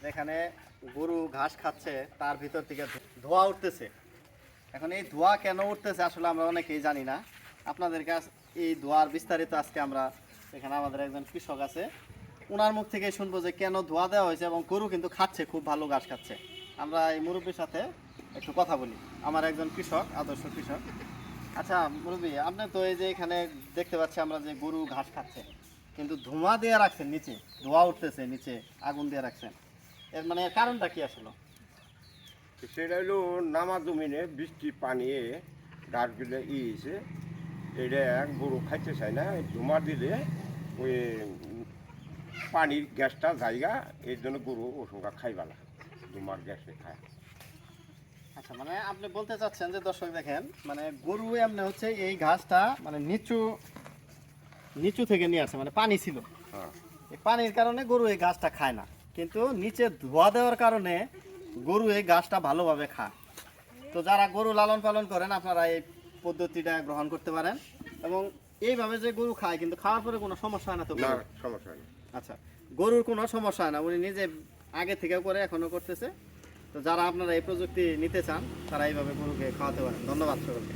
যেখানে গরু ঘাস খাচ্ছে তার ভিতর থেকে ধোঁয়া উঠতেছে। এখন এই ধোঁয়া কেন উঠতেছে আসলে আমরা অনেকেই জানি না। আপনাদের কাছে এই ধোঁয়ার বিস্তারিত আজকে আমরা এখানে আমাদের একজন কৃষক আছে, ওনার মুখ থেকে শুনবো যে কেন ধোঁয়া দেওয়া হয়েছে, এবং গরু কিন্তু খাচ্ছে, খুব ভালো ঘাস খাচ্ছে। আমরা এই মুরব্বীর সাথে একটু কথা বলি, আমার একজন কৃষক, আদর্শ কৃষক। আচ্ছা মুরব্বী, আপনি তো এই যে এখানে দেখতে পাচ্ছি আমরা যে গরু ঘাস খাচ্ছে, কিন্তু ধোঁয়া দিয়ে রাখছেন, নিচে ধোঁয়া উঠতেছে, নিচে আগুন দিয়ে রাখছেন, এর মানে এর কারণটা কি আসলে? সেটা হলো নামা জমিনে বৃষ্টি পানি গাছগুলো ইয়েছে, এটা গরু খাইতে চায় না। ধুমা দিলে ওই পানির গ্যাসটা জায়গা, এর জন্য গরু ওষুধ খাইবালা ধুমার গ্যাসে খায়। আচ্ছা, মানে আপনি বলতে চাচ্ছেন যে দর্শক দেখেন, মানে গরু এমনি হচ্ছে এই ঘাসটা মানে নিচু নিচু থেকে নিয়ে আসে, মানে পানি ছিল, হ্যাঁ, এই পানির কারণে গরু এই ঘাসটা খায় না, কিন্তু নিচে ধোয়া দেওয়ার কারণে গরু এই ঘাসটা ভালোভাবে খায়। তো যারা গরু লালন পালন করেন আপনারা এই পদ্ধতিটা গ্রহণ করতে পারেন, এবং এইভাবে যে গরু খায় কিন্তু খাওয়ার পরে কোনো সমস্যা হয় না তো না গরুর? সমস্যা নেই। আচ্ছা, গরুর কোনো সমস্যা হয় না, উনি নিজে আগে থেকেও করে এখনো করতেছে। তো যারা আপনারা এই প্রযুক্তি নিতে চান তারা এইভাবে গরুকে খাওয়াতে পারেন। ধন্যবাদ সকলকে।